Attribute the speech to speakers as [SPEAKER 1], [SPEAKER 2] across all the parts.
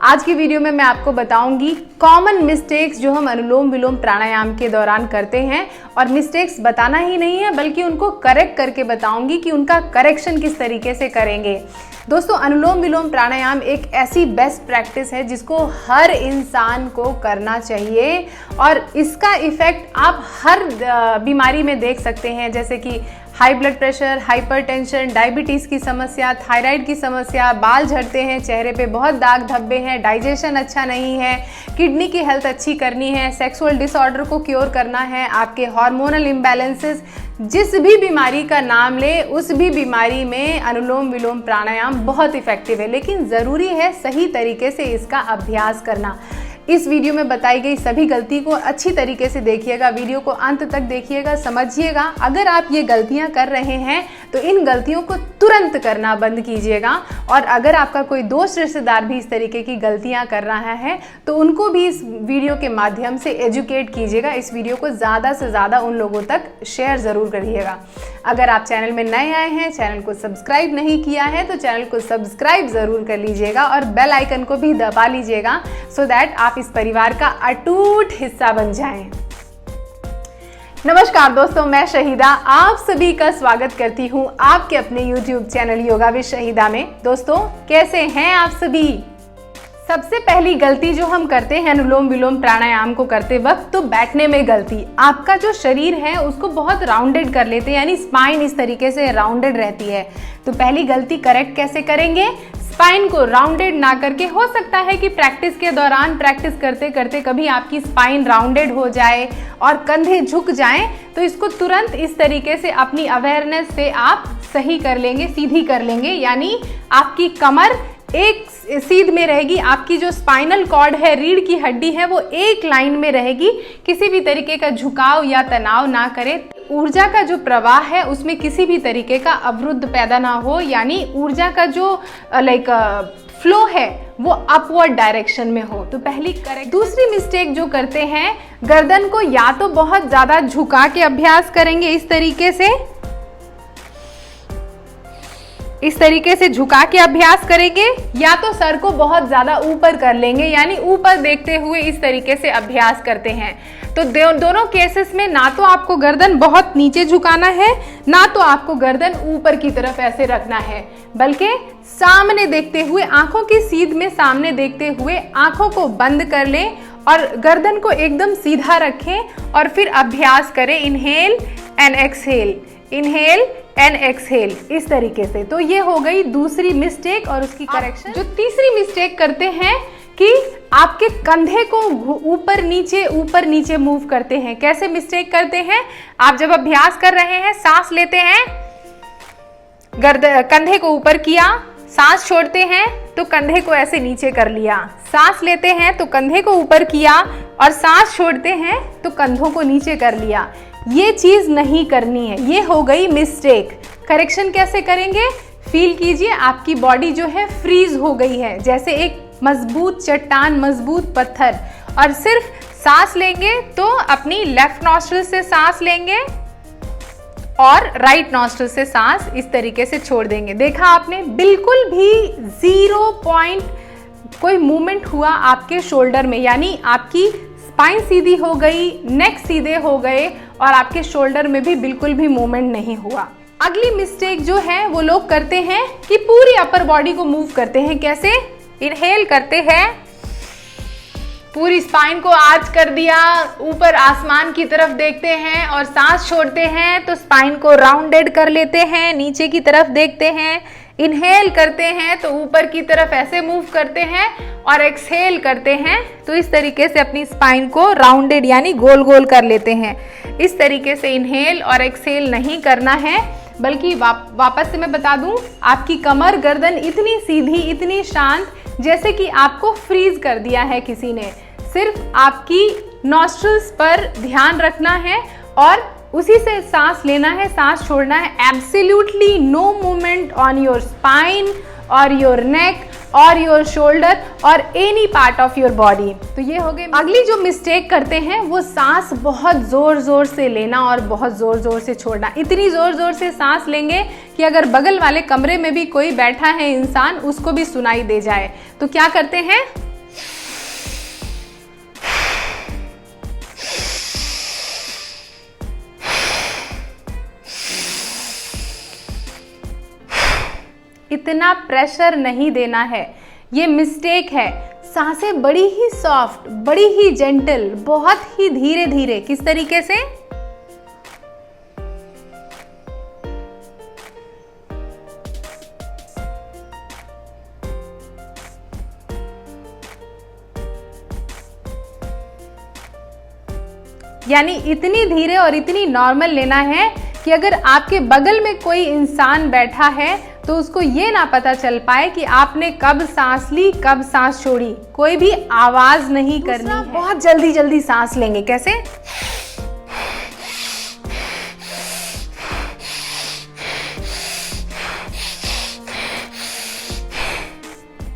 [SPEAKER 1] आज की वीडियो में मैं आपको बताऊंगी कॉमन मिस्टेक्स जो हम अनुलोम विलोम प्राणायाम के दौरान करते हैं, और मिस्टेक्स बताना ही नहीं है बल्कि उनको करेक्ट करके बताऊंगी कि उनका करेक्शन किस तरीके से करेंगे। दोस्तों, अनुलोम विलोम प्राणायाम एक ऐसी बेस्ट प्रैक्टिस है जिसको हर इंसान को करना चाहिए, और इसका इफेक्ट आप हर बीमारी में देख सकते हैं, जैसे कि high blood pressure, hypertension, diabetes की समस्या, थायराइड की समस्या, बाल झड़ते हैं, चेहरे पे बहुत दाग धब्बे हैं, डाइजेशन अच्छा नहीं है, किडनी की हेल्थ अच्छी करनी है, सेक्सुअल डिसऑर्डर को क्योर करना है, आपके हार्मोनल इम्बैलेंसेस, जिस भी बीमारी का नाम ले उस भी बीमारी में अनुलोम विलोम प्राणायाम बहुत इफेक्टिव है। लेकिन ज़रूरी है सही तरीके से इसका अभ्यास करना। इस वीडियो में बताई गई सभी गलती को अच्छी तरीके से देखिएगा, वीडियो को अंत तक देखिएगा, समझिएगा। अगर आप ये गलतियां कर रहे हैं तो इन गलतियों को तुरंत करना बंद कीजिएगा, और अगर आपका कोई दोस्त रिश्तेदार भी इस तरीके की गलतियां कर रहा है तो उनको भी इस वीडियो के माध्यम से एजुकेट कीजिएगा। इस वीडियो को ज़्यादा से ज़्यादा उन लोगों तक शेयर ज़रूर करिएगा। अगर आप चैनल में नए आए हैं, चैनल को सब्सक्राइब नहीं किया है तो चैनल को सब्सक्राइब ज़रूर कर लीजिएगा और बेल आइकन को भी दबा लीजिएगा, सो दैट आप इस परिवार का अटूट हिस्सा बन जाएं। नमस्कार दोस्तों, मैं शहीदा आप सभी का स्वागत करती हूं आपके अपने YouTube channel yoga with Shahida में। दोस्तों, कैसे हैं आप सभी? सबसे पहली गलती जो हम करते हैं अनुलोम विलोम प्राणायाम को करते वक्त, तो बैठने में गलती। आपका जो शरीर है उसको बहुत राउंडेड कर लेते हैं, यानी स्पाइन इस तरीके से राउंडेड रहती है। तो पहली गलती करेक्ट कैसे करेंगे? स्पाइन को राउंडेड ना करके, हो सकता है कि प्रैक्टिस के दौरान प्रैक्टिस करते करते कभी आपकी स्पाइन राउंडेड हो जाए और कंधे झुक जाएं, तो इसको तुरंत इस तरीके से अपनी अवेयरनेस से आप सही कर लेंगे, सीधी कर लेंगे, यानी आपकी कमर एक सीध में रहेगी, आपकी जो स्पाइनल कॉर्ड है, रीढ़ की हड्डी है, वो एक लाइन में रहेगी, किसी भी तरीके का झुकाव या तनाव ना करे। ऊर्जा का जो प्रवाह है उसमें किसी भी तरीके का अवरुद्ध पैदा ना हो, यानी ऊर्जा का जो फ्लो है वो अपवर्ड डायरेक्शन में हो। तो पहली करेक्ट। दूसरी मिस्टेक जो करते हैं, गर्दन को या तो बहुत ज्यादा झुका के अभ्यास करेंगे, इस तरीके से झुका के अभ्यास करेंगे, या तो सर को बहुत ज्यादा ऊपर कर लेंगे, यानी ऊपर देखते हुए इस तरीके से अभ्यास करते हैं। तो दोनों केसेस में ना तो आपको गर्दन बहुत नीचे झुकाना है, ना तो आपको गर्दन ऊपर की तरफ ऐसे रखना है, बल्कि सामने देखते हुए, आंखों की सीध में सामने देखते हुए आंखों को बंद कर लें और गर्दन को एकदम सीधा रखें और फिर अभ्यास करें। Inhale and exhale, inhale and exhale, इस तरीके से। तो ये हो गई दूसरी मिस्टेक और उसकी करेक्शन। जो तीसरी मिस्टेक करते हैं कि आपके कंधे को ऊपर नीचे मूव करते हैं। कैसे मिस्टेक करते हैं? आप जब अभ्यास कर रहे हैं, सांस लेते हैं, कंधे को ऊपर किया, सांस छोड़ते हैं तो कंधे को ऐसे नीचे कर लिया, सांस लेते हैं तो कंधे को ऊपर किया और सांस छोड़ते हैं तो कंधों को नीचे कर लिया। ये चीज नहीं करनी है, ये हो गई मिस्टेक। करेक्शन कैसे करेंगे? फील कीजिए, आपकी बॉडी जो है फ्रीज हो गई है, जैसे एक मजबूत चट्टान, मजबूत पत्थर, और सिर्फ सांस लेंगे तो अपनी लेफ्ट नॉस्ट्रिल से सांस लेंगे और राइट नॉस्ट्रिल से सांस इस तरीके से छोड़ देंगे। देखा आपने, बिल्कुल भी 0 पॉइंट कोई मूवमेंट हुआ आपके शोल्डर में, यानी आपकी स्पाइन सीधी हो गई, नेक सीधे हो गए और आपके शोल्डर में भी बिल्कुल भी मूवमेंट नहीं हुआ। अगली मिस्टेक जो है वो लोग करते हैं कि पूरी अपर बॉडी को मूव करते हैं। कैसे? इनहेल करते हैं, पूरी स्पाइन को आर्च कर दिया, ऊपर आसमान की तरफ देखते हैं, और सांस छोड़ते हैं तो स्पाइन को राउंडेड कर लेते हैं, नीचे की तरफ देखते हैं। इनहेल करते हैं तो ऊपर की तरफ ऐसे मूव करते हैं, और एक्सहेल करते हैं तो इस तरीके से अपनी स्पाइन को राउंडेड यानी गोल गोल कर लेते हैं। इस तरीके से इनहेल और एक्सहेल नहीं करना है, बल्कि वापस से मैं बता दूं, आपकी कमर, गर्दन इतनी सीधी, इतनी शांत, जैसे कि आपको फ्रीज कर दिया है किसी ने। सिर्फ आपकी नॉस्ट्रिल्स पर ध्यान रखना है और उसी से सांस लेना है, सांस छोड़ना है। Absolutely no movement on your spine और योर नेक और योर शोल्डर और any part of your body. तो ये हो गए। अगली जो मिस्टेक करते हैं वो सांस बहुत जोर जोर से लेना और बहुत जोर जोर से छोड़ना। इतनी जोर जोर से सांस लेंगे कि अगर बगल वाले कमरे में भी कोई बैठा है इंसान, उसको भी सुनाई दे जाए। तो क्या करते हैं, इतना प्रेशर नहीं देना है, ये मिस्टेक है। सांसें बड़ी ही सॉफ्ट, बड़ी ही जेंटल, बहुत ही धीरे धीरे, किस तरीके से, यानी इतनी धीरे और इतनी नॉर्मल लेना है कि अगर आपके बगल में कोई इंसान बैठा है तो उसको ये ना पता चल पाए कि आपने कब सांस ली, कब सांस छोड़ी। कोई भी आवाज नहीं करनी है। बहुत जल्दी जल्दी सांस लेंगे, कैसे,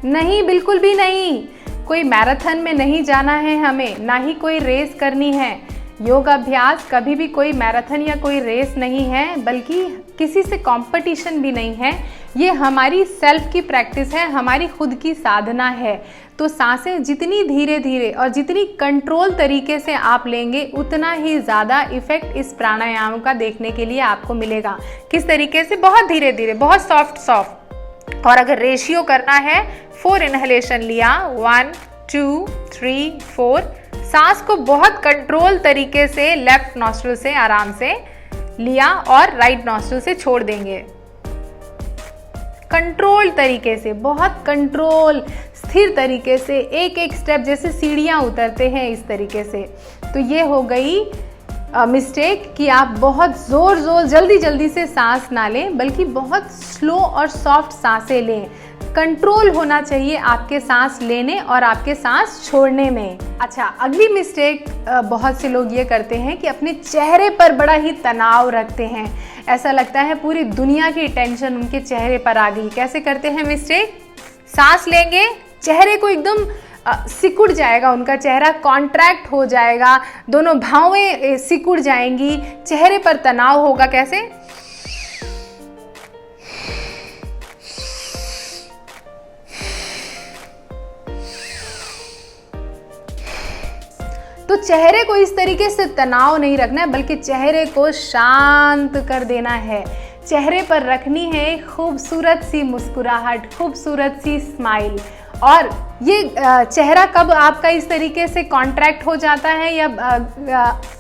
[SPEAKER 1] नहीं, बिल्कुल भी नहीं। कोई मैराथन में नहीं जाना है हमें, ना ही कोई रेस करनी है। योग अभ्यास कभी भी कोई मैराथन या कोई रेस नहीं है, बल्कि किसी से कंपटीशन भी नहीं है। ये हमारी सेल्फ की प्रैक्टिस है, हमारी खुद की साधना है। तो सांसें जितनी धीरे धीरे और जितनी कंट्रोल तरीके से आप लेंगे, उतना ही ज़्यादा इफेक्ट इस प्राणायाम का देखने के लिए आपको मिलेगा। किस तरीके से, बहुत धीरे धीरे, बहुत सॉफ्ट सॉफ्ट। और अगर रेशियो करना है, 4 इनहेलेशन लिया, 1 2 3 4, सांस को बहुत कंट्रोल तरीके से लेफ्ट नॉस्ट्रिल से आराम से लिया और राइट नॉस्ट्रिल से छोड़ देंगे। कंट्रोल तरीके से, बहुत कंट्रोल, स्थिर तरीके से, एक एक स्टेप जैसे सीढ़ियां उतरते हैं, इस तरीके से। तो ये हो गई मिस्टेक कि आप बहुत जोर जल्दी जल्दी से सांस ना लें, बल्कि बहुत स्लो और सॉफ्ट सांसें लें। कंट्रोल होना चाहिए आपके सांस लेने और आपके सांस छोड़ने में। अच्छा, अगली मिस्टेक बहुत से लोग ये करते हैं कि अपने चेहरे पर बड़ा ही तनाव रखते हैं। ऐसा लगता है पूरी दुनिया की टेंशन उनके चेहरे पर आ गई। कैसे करते हैं मिस्टेक, सांस लेंगे, चेहरे को एकदम सिकुड़ जाएगा, उनका चेहरा कॉन्ट्रैक्ट हो जाएगा, दोनों भौहें सिकुड़ जाएंगी, चेहरे पर तनाव होगा। कैसे, तो चेहरे को इस तरीके से तनाव नहीं रखना है, बल्कि चेहरे को शांत कर देना है। चेहरे पर रखनी है खूबसूरत सी मुस्कुराहट, खूबसूरत सी स्माइल। और ये चेहरा कब आपका इस तरीके से कॉन्ट्रैक्ट हो जाता है या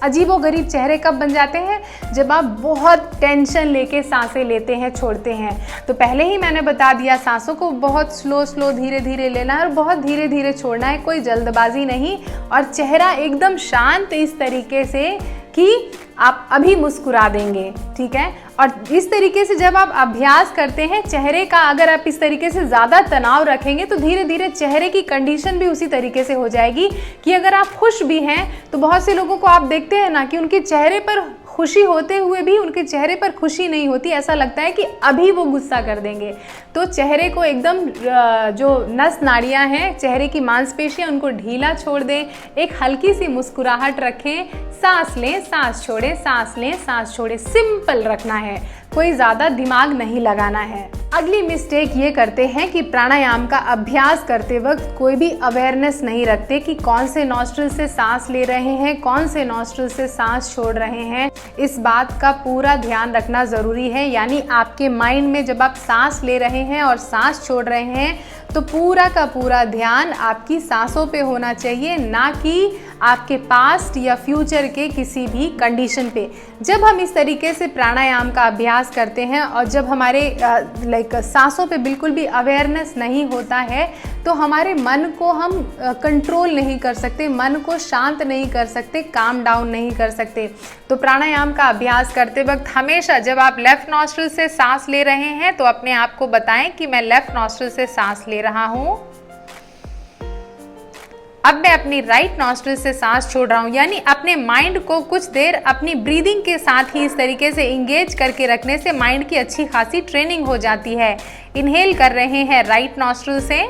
[SPEAKER 1] अजीबोगरीब चेहरे कब बन जाते हैं, जब आप बहुत टेंशन लेके सांसें लेते हैं, छोड़ते हैं। तो पहले ही मैंने बता दिया, सांसों को बहुत स्लो धीरे धीरे लेना है और बहुत धीरे धीरे छोड़ना है, कोई जल्दबाजी नहीं। और चेहरा एकदम शांत, इस तरीके से कि आप अभी मुस्कुरा देंगे, ठीक है। और इस तरीके से जब आप अभ्यास करते हैं चेहरे का, अगर आप इस तरीके से ज़्यादा तनाव रखेंगे तो धीरे धीरे चेहरे की कंडीशन भी उसी तरीके से हो जाएगी कि अगर आप खुश भी हैं तो बहुत से लोगों को आप देखते हैं ना कि उनके चेहरे पर खुशी होते हुए भी उनके चेहरे पर खुशी नहीं होती, ऐसा लगता है कि अभी वो गुस्सा कर देंगे। तो चेहरे को एकदम जो नस नाड़ियाँ हैं, चेहरे की मांसपेशियाँ, उनको ढीला छोड़ दें, एक हल्की सी मुस्कुराहट रखें, सांस लें, सांस छोड़ें, सांस लें, सांस छोड़ें, सिंपल रखना है, कोई ज़्यादा दिमाग नहीं लगाना है। अगली मिस्टेक ये करते हैं कि प्राणायाम का अभ्यास करते वक्त कोई भी अवेयरनेस नहीं रखते कि कौन से नॉस्ट्रिल से सांस ले रहे हैं, कौन से नॉस्ट्रिल से सांस छोड़ रहे हैं। इस बात का पूरा ध्यान रखना ज़रूरी है। यानी आपके माइंड में जब आप सांस ले रहे हैं और सांस छोड़ रहे हैं तो पूरा का पूरा ध्यान आपकी सांसों पे होना चाहिए, ना कि आपके पास्ट या फ्यूचर के किसी भी कंडीशन पे। जब हम इस तरीके से प्राणायाम का अभ्यास करते हैं और जब हमारे सांसों पे बिल्कुल भी अवेयरनेस नहीं होता है तो हमारे मन को हम कंट्रोल नहीं कर सकते, मन को शांत नहीं कर सकते, काम डाउन नहीं कर सकते। तो प्राणायाम का अभ्यास करते वक्त हमेशा जब आप लेफ्ट नॉस्ट्रिल से सांस ले रहे हैं तो अपने आप को बताएं कि मैं लेफ्ट नॉस्ट्रिल से सांस ले रहा हूं, अब मैं अपनी राइट नॉस्ट्रिल से सांस छोड़ रहा हूँ। यानी अपने माइंड को कुछ देर अपनी ब्रीदिंग के साथ ही इस तरीके से इंगेज करके रखने से माइंड की अच्छी खासी ट्रेनिंग हो जाती है। इनहेल कर रहे हैं राइट नॉस्ट्रिल से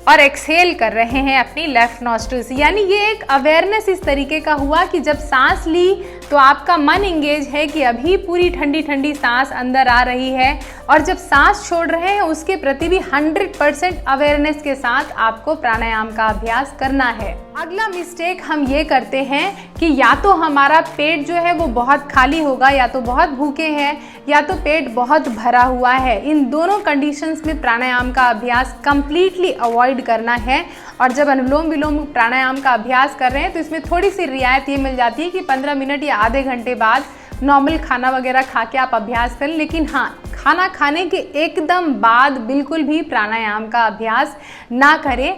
[SPEAKER 1] और एक्सहेल कर रहे हैं अपनी लेफ्ट नॉस्ट्रिल से। यानी ये एक अवेयरनेस इस तरीके का हुआ कि जब सांस ली तो आपका मन इंगेज है कि अभी पूरी ठंडी ठंडी सांस अंदर आ रही है, और जब सांस छोड़ रहे हैं उसके प्रति भी 100% अवेयरनेस के साथ आपको प्राणायाम का अभ्यास करना है। अगला मिस्टेक हम ये करते हैं कि या तो हमारा पेट जो है वो बहुत खाली होगा, या तो बहुत भूखे हैं, या तो पेट बहुत भरा हुआ है। इन दोनों कंडीशंस में प्राणायाम का अभ्यास कंप्लीटली अवॉइड करना है। और जब अनुलोम विलोम प्राणायाम का अभ्यास कर रहे हैं तो इसमें थोड़ी सी रियायत ये मिल जाती है कि 15 मिनट या आधे घंटे बाद नॉर्मल खाना वगैरह खा के आप अभ्यास करें। लेकिन हाँ, खाना खाने के एकदम बाद बिल्कुल भी प्राणायाम का अभ्यास ना करें।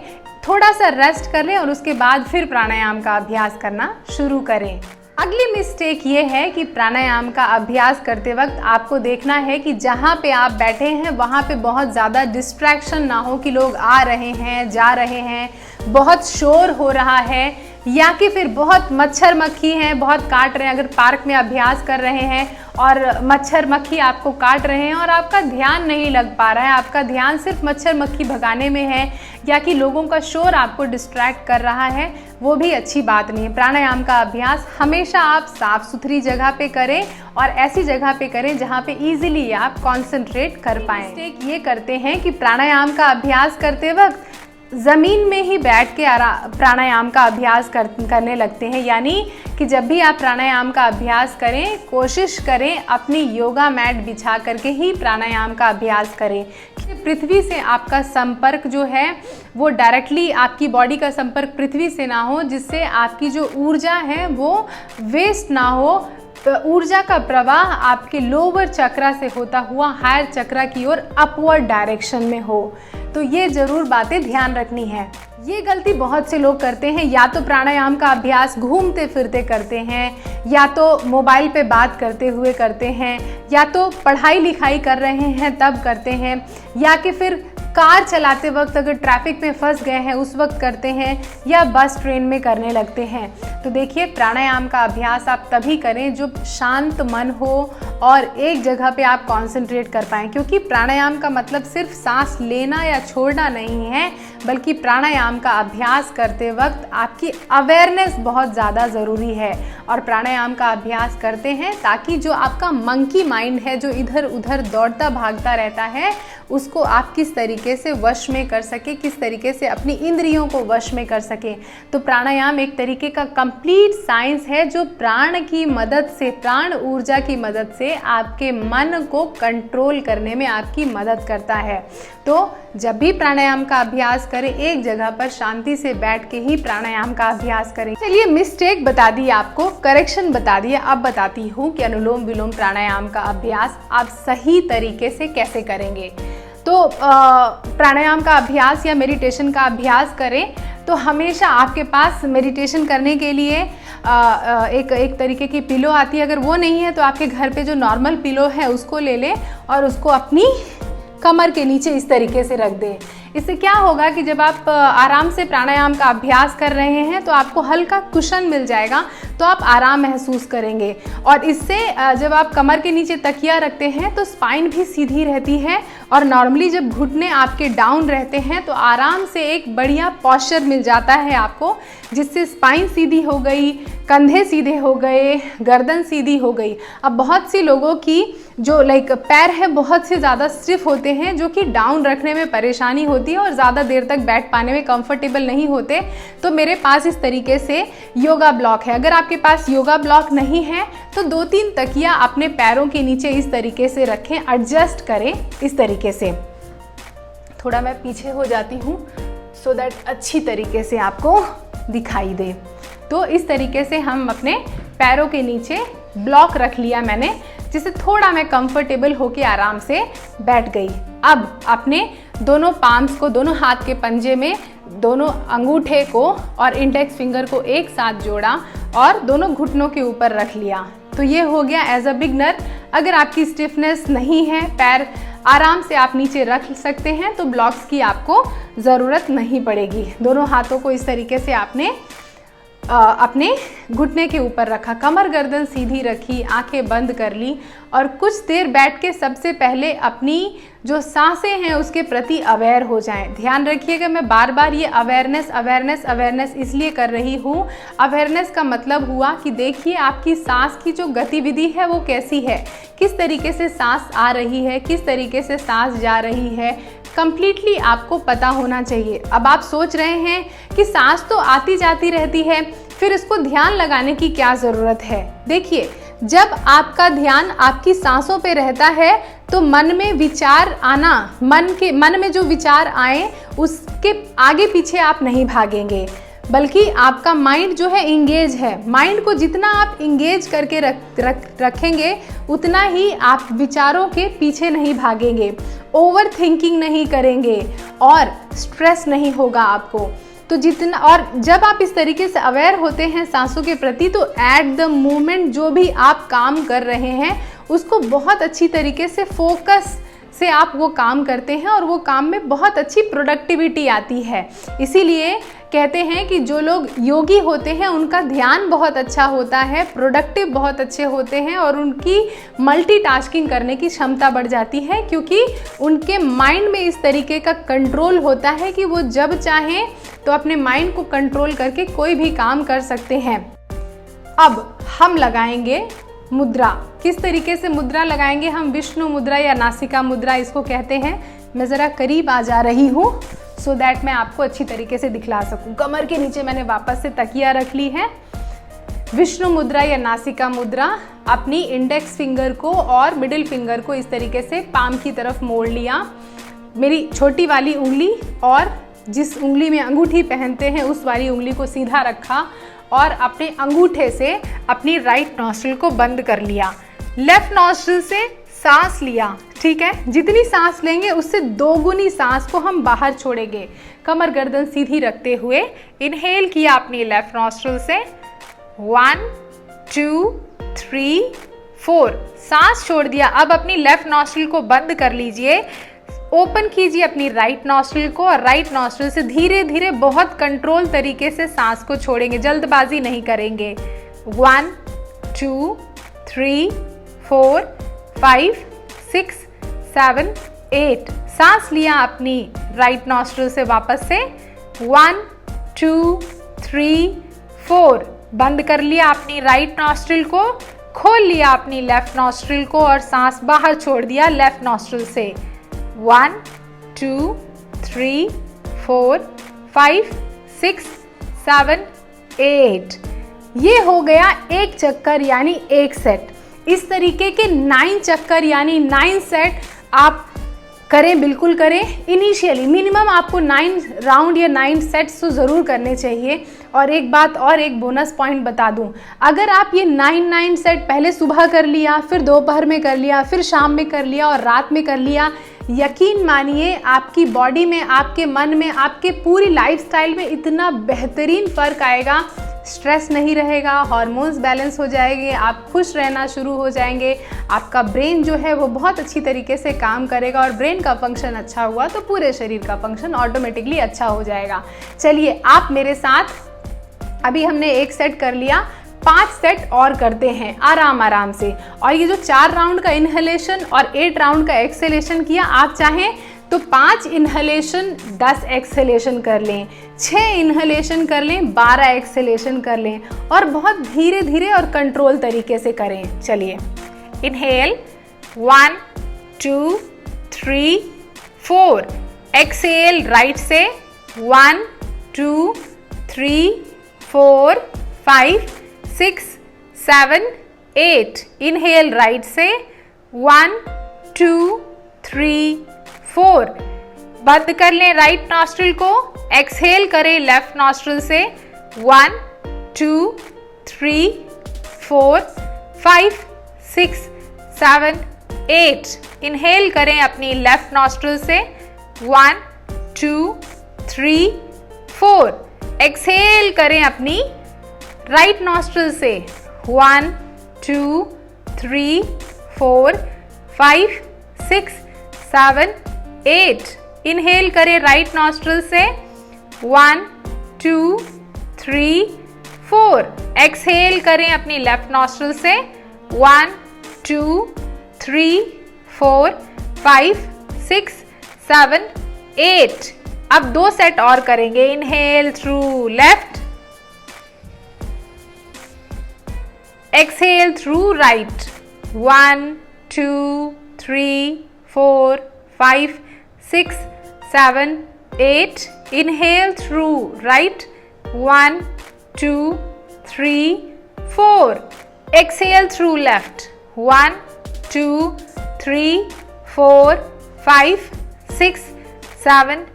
[SPEAKER 1] थोड़ा सा रेस्ट कर लें और उसके बाद फिर प्राणायाम का अभ्यास करना शुरू करें। अगली मिस्टेक ये है कि प्राणायाम का अभ्यास करते वक्त आपको देखना है कि जहाँ पे आप बैठे हैं वहाँ पे बहुत ज़्यादा डिस्ट्रैक्शन ना हो, कि लोग आ रहे हैं जा रहे हैं, बहुत शोर हो रहा है, या कि फिर बहुत मच्छर मक्खी हैं, बहुत काट रहे हैं। अगर पार्क में अभ्यास कर रहे हैं और मच्छर मक्खी आपको काट रहे हैं और आपका ध्यान नहीं लग पा रहा है, आपका ध्यान सिर्फ मच्छर मक्खी भगाने में है, या कि लोगों का शोर आपको डिस्ट्रैक्ट कर रहा है, वो भी अच्छी बात नहीं है। प्राणायाम का अभ्यास हमेशा आप साफ सुथरी जगह पे करें और ऐसी जगह पे करें जहाँ पे इजीली आप कंसंट्रेट कर पाएं। मिस्टेक ये करते हैं कि प्राणायाम का अभ्यास करते वक्त ज़मीन में ही बैठ के प्राणायाम का अभ्यास करने लगते हैं। यानी कि जब भी आप प्राणायाम का अभ्यास करें, कोशिश करें अपनी योगा मैट बिछा करके ही प्राणायाम का अभ्यास करें। पृथ्वी से आपका संपर्क जो है वो डायरेक्टली, आपकी बॉडी का संपर्क पृथ्वी से ना हो, जिससे आपकी जो ऊर्जा है वो वेस्ट ना हो। ऊर्जा का प्रवाह आपके लोअर चक्रा से होता हुआ हायर चक्रा की ओर अपवर्ड डायरेक्शन में हो। तो ये ज़रूर बातें ध्यान रखनी है। ये गलती बहुत से लोग करते हैं, या तो प्राणायाम का अभ्यास घूमते फिरते करते हैं, या तो मोबाइल पे बात करते हुए करते हैं, या तो पढ़ाई लिखाई कर रहे हैं तब करते हैं, या कि फिर कार चलाते वक्त अगर ट्रैफिक में फंस गए हैं उस वक्त करते हैं, या बस ट्रेन में करने लगते हैं। तो देखिए, प्राणायाम का अभ्यास आप तभी करें जब शांत मन हो और एक जगह पे आप कंसंट्रेट कर पाएँ, क्योंकि प्राणायाम का मतलब सिर्फ सांस लेना या छोड़ना नहीं है, बल्कि प्राणायाम का अभ्यास करते वक्त आपकी अवेयरनेस बहुत ज़्यादा ज़रूरी है। और प्राणायाम का अभ्यास करते हैं ताकि जो आपका मंकी माइंड है, जो इधर उधर दौड़ता भागता रहता है, उसको आप किस तरीके से वश में कर सके, किस तरीके से अपनी इंद्रियों को वश में कर सके। तो प्राणायाम एक तरीके का कंप्लीट साइंस है जो प्राण की मदद से, प्राण ऊर्जा की मदद से आपके मन को कंट्रोल करने में आपकी मदद करता है। तो जब भी प्राणायाम का अभ्यास करें, एक जगह पर शांति से बैठ के ही प्राणायाम का अभ्यास करें। चलिए, मिस्टेक बता दी आपको, करेक्शन बता दिया, अब बताती हूँ कि अनुलोम विलोम प्राणायाम का अभ्यास आप सही तरीके से कैसे करेंगे। तो प्राणायाम का अभ्यास या मेडिटेशन का अभ्यास करें तो हमेशा आपके पास मेडिटेशन करने के लिए एक तरीके की पिलो आती है। अगर वो नहीं है तो आपके घर पे जो नॉर्मल पिलो है उसको ले लें और उसको अपनी कमर के नीचे इस तरीके से रख दें। इससे क्या होगा कि जब आप आराम से प्राणायाम का अभ्यास कर रहे हैं तो आपको हल्का कुशन मिल जाएगा, तो आप आराम महसूस करेंगे। और इससे जब आप कमर के नीचे तकिया रखते हैं तो स्पाइन भी सीधी रहती है, और नॉर्मली जब घुटने आपके डाउन रहते हैं तो आराम से एक बढ़िया पॉस्चर मिल जाता है आपको, जिससे स्पाइन सीधी हो गई, कंधे सीधे हो गए, गर्दन सीधी हो गई। अब बहुत सी लोगों की जो पैर है बहुत से ज़्यादा स्टिफ होते हैं, जो कि डाउन रखने में परेशानी होती है और ज़्यादा देर तक बैठ पाने में कंफर्टेबल नहीं होते। तो मेरे पास इस तरीके से योगा ब्लॉक है। अगर आपके पास योगा ब्लॉक नहीं है तो 2-3 तकिया अपने पैरों के नीचे इस तरीके से रखें, एडजस्ट करें इस तरीके से। थोड़ा मैं पीछे हो जाती हूँ सो दैट अच्छी तरीके से आपको दिखाई दे। तो इस तरीके से हम अपने पैरों के नीचे ब्लॉक रख लिया मैंने, जिससे थोड़ा मैं कंफर्टेबल होके आराम से बैठ गई। अब अपने दोनों पाम्स को, दोनों हाथ के पंजे में दोनों अंगूठे को और इंडेक्स फिंगर को एक साथ जोड़ा और दोनों घुटनों के ऊपर रख लिया। तो ये हो गया एज अ बिगनर। अगर आपकी स्टिफनेस नहीं है, पैर आराम से आप नीचे रख सकते हैं, तो ब्लॉक्स की आपको ज़रूरत नहीं पड़ेगी। दोनों हाथों को इस तरीके से आपने अपने घुटने के ऊपर रखा, कमर गर्दन सीधी रखी, आंखें बंद कर ली और कुछ देर बैठ के सबसे पहले अपनी जो सांसें हैं उसके प्रति अवेयर हो जाएं। ध्यान रखिएगा, मैं बार बार ये अवेयरनेस अवेयरनेस अवेयरनेस इसलिए कर रही हूँ। अवेयरनेस का मतलब हुआ कि देखिए आपकी सांस की जो गतिविधि है वो कैसी है, किस तरीके से सांस आ रही है, किस तरीके से सांस जा रही है, कंप्लीटली आपको पता होना चाहिए। अब आप सोच रहे हैं कि सांस तो आती जाती रहती है, फिर इसको ध्यान लगाने की क्या ज़रूरत है। देखिए, जब आपका ध्यान आपकी सांसों पे रहता है तो मन में विचार आना, मन में जो विचार आए उसके आगे पीछे आप नहीं भागेंगे, बल्कि आपका माइंड जो है इंगेज है। माइंड को जितना आप इंगेज करके रखेंगे उतना ही आप विचारों के पीछे नहीं भागेंगे, ओवर थिंकिंग नहीं करेंगे और स्ट्रेस नहीं होगा आपको। तो जितना, और जब आप इस तरीके से अवेयर होते हैं सांसों के प्रति, तो एट द मोमेंट जो भी आप काम कर रहे हैं उसको बहुत अच्छी तरीके से फोकस से आप वो काम करते हैं और वो काम में बहुत अच्छी प्रोडक्टिविटी आती है। इसीलिए कहते हैं कि जो लोग योगी होते हैं उनका ध्यान बहुत अच्छा होता है, प्रोडक्टिव बहुत अच्छे होते हैं और उनकी मल्टीटास्किंग करने की क्षमता बढ़ जाती है, क्योंकि उनके माइंड में इस तरीके का कंट्रोल होता है कि वो जब चाहें तो अपने माइंड को कंट्रोल करके कोई भी काम कर सकते हैं। अब हम लगाएंगे मुद्रा। किस तरीके से मुद्रा लगाएंगे हम? विष्णु मुद्रा या नासिका मुद्रा इसको कहते हैं। मैं ज़रा करीब आ जा रही हूँ सो दैट मैं आपको अच्छी तरीके से दिखला सकूं। कमर के नीचे मैंने वापस से तकिया रख ली है। विष्णु मुद्रा या नासिका मुद्रा, अपनी इंडेक्स फिंगर को और मिडिल फिंगर को इस तरीके से पाम की तरफ मोड़ लिया। मेरी छोटी वाली उंगली और जिस उंगली में अंगूठी पहनते हैं उस वाली उंगली को सीधा रखा और अपने अंगूठे से अपनी राइट नॉस्ट्रिल को बंद कर लिया। लेफ्ट नॉस्ट्रिल से सांस लिया, ठीक है। जितनी सांस लेंगे उससे दोगुनी सांस को हम बाहर छोड़ेंगे। कमर गर्दन सीधी रखते हुए इनहेल किया अपनी लेफ्ट नॉस्ट्रिल से, 1 2 3 4, सांस छोड़ दिया। अब अपनी लेफ्ट नॉस्ट्रिल को बंद कर लीजिए, ओपन कीजिए अपनी राइट नॉस्ट्रिल को और राइट नॉस्ट्रिल से धीरे धीरे बहुत कंट्रोल तरीके से सांस को छोड़ेंगे, जल्दबाजी नहीं करेंगे। 1 2 3 4 5 6 7 8, सांस लिया अपनी राइट नॉस्ट्रिल से वापस से, 1 2 3 4, बंद कर लिया अपनी राइट नॉस्ट्रिल को, खोल लिया अपनी लेफ्ट नॉस्ट्रिल को और सांस बाहर छोड़ दिया लेफ्ट नॉस्ट्रिल से। 1 2 3 4 5 6 7 8, ये हो गया एक चक्कर यानी एक सेट। इस तरीके के 9 चक्कर यानी 9 सेट आप करें, बिल्कुल करें। इनिशियली मिनिमम आपको 9 राउंड या 9 सेट्स तो ज़रूर करने चाहिए। और एक बात और, एक बोनस पॉइंट बता दूं, अगर आप ये 9 सेट पहले सुबह कर लिया, फिर दोपहर में कर लिया, फिर शाम में कर लिया और रात में कर लिया, यकीन मानिए आपकी बॉडी में, आपके मन में, आपके पूरी लाइफस्टाइल में इतना बेहतरीन फ़र्क आएगा। स्ट्रेस नहीं रहेगा, हार्मोन्स बैलेंस हो जाएंगे, आप खुश रहना शुरू हो जाएंगे, आपका ब्रेन जो है वो बहुत अच्छी तरीके से काम करेगा और ब्रेन का फंक्शन अच्छा हुआ तो पूरे शरीर का फंक्शन ऑटोमेटिकली अच्छा हो जाएगा। चलिए आप मेरे साथ, अभी हमने एक सेट कर लिया, 5 सेट और करते हैं आराम आराम से। और ये जो 4 राउंड का इनहेलेशन और 8 राउंड का एक्सहेलेशन किया, आप चाहें तो 5 इनहेलेशन 10 एक्सहेलेशन कर लें, 6 इनहेलेशन कर लें, 12 एक्सहेलेशन कर लें और बहुत धीरे धीरे और कंट्रोल तरीके से करें। चलिए, इनहेल 1 2 3 4, एक्सहेल राइट से 1 2 3 4 5 6 7 8, इनहेल राइट से 1 2 3 4, बंद कर लें राइट नॉस्ट्रिल को, एक्सहेल करें लेफ्ट नॉस्ट्रिल से 1 2 3 4 5 6 7 8, इनहेल करें अपनी लेफ्ट नॉस्ट्रिल से 1 2 3 4, एक्सहेल करें अपनी राइट नॉस्ट्रिल से 1 2 3 4 5 6 7 8, इनहेल करें राइट नॉस्ट्रिल से 1 2 3 4। एक्सहेल करें अपनी लेफ्ट नॉस्ट्रिल से 1 2 3 4 5 6 7 8। अब 2 सेट और करेंगे। Inhale through left, exhale through right 1 2 3 4 5 6 7 8। Inhale through right 1 2 3 4। Exhale through left 1 2 3 4 5 6 7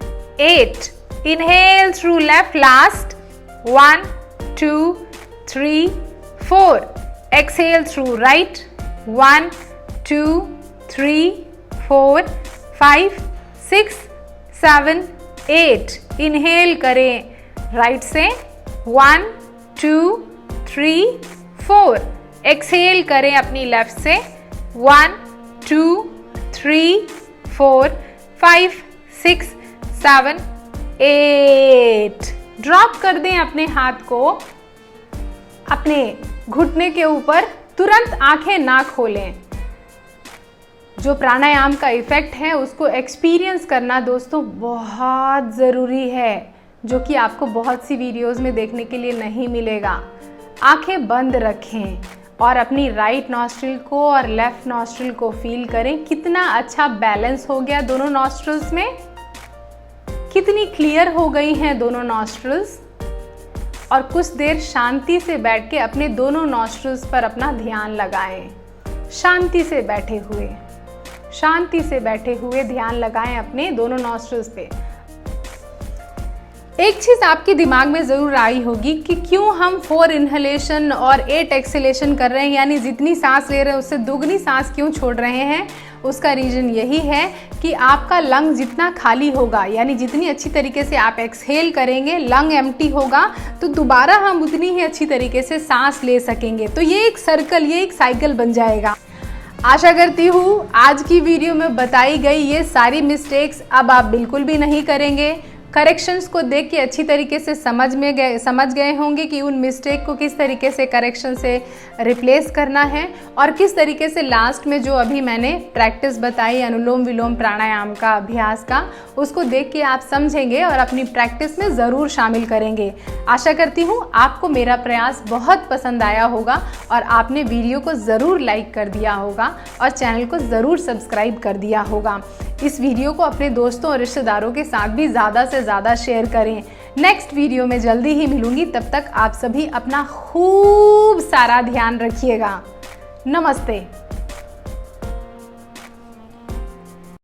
[SPEAKER 1] 8। Inhale through left last 1 2 3 4। Exhale through right 1 2 3 4 5 6 7 8। Inhale करें राइट से 1 2 3 4। एक्सहेल करें अपनी लेफ्ट से 1 2 3 4 5 6 7 8। ड्रॉप कर दें अपने हाथ को अपने घुटने के ऊपर, तुरंत आंखें ना खोलें। जो प्राणायाम का इफेक्ट है उसको एक्सपीरियंस करना दोस्तों बहुत ज़रूरी है, जो कि आपको बहुत सी वीडियोस में देखने के लिए नहीं मिलेगा। आंखें बंद रखें और अपनी राइट नॉस्ट्रिल को और लेफ्ट नॉस्ट्रिल को फील करें। कितना अच्छा बैलेंस हो गया दोनों नॉस्ट्रिल्स में, कितनी क्लियर हो गई हैं दोनों नॉस्ट्रिल्स। और कुछ देर शांति से बैठ के अपने दोनों नॉस्ट्रिल्स पर अपना ध्यान लगाएं। शांति से बैठे हुए ध्यान लगाएं अपने दोनों नॉस्ट्रिल्स पे। एक चीज आपके दिमाग में जरूर आई होगी कि क्यों हम 4 इनहेलेशन और 8 एक्सहेलेशन कर रहे हैं, यानी जितनी सांस ले रहे हैं उससे दुगनी सांस क्यों छोड़ रहे हैं। उसका रीजन यही है कि आपका लंग जितना खाली होगा, यानी जितनी अच्छी तरीके से आप एक्सहेल करेंगे, लंग एम्प्टी होगा, तो दोबारा हम उतनी ही अच्छी तरीके से सांस ले सकेंगे। तो ये एक सर्कल, ये एक साइकिल बन जाएगा। आशा करती हूँ आज की वीडियो में बताई गई ये सारी मिस्टेक्स अब आप बिल्कुल भी नहीं करेंगे। करेक्शंस को देख के अच्छी तरीके से समझ गए होंगे कि उन मिस्टेक को किस तरीके से करेक्शन से रिप्लेस करना है, और किस तरीके से लास्ट में जो अभी मैंने प्रैक्टिस बताई अनुलोम विलोम प्राणायाम का अभ्यास का, उसको देख के आप समझेंगे और अपनी प्रैक्टिस में ज़रूर शामिल करेंगे। आशा करती हूँ आपको मेरा प्रयास बहुत पसंद आया होगा और आपने वीडियो को ज़रूर लाइक कर दिया होगा और चैनल को ज़रूर सब्सक्राइब कर दिया होगा। इस वीडियो को अपने दोस्तों और रिश्तेदारों के साथ भी ज़्यादा से ज़्यादा शेयर करें। नेक्स्ट वीडियो में जल्दी ही मिलूंगी, तब तक आप सभी अपना खूब सारा ध्यान रखिएगा। नमस्ते।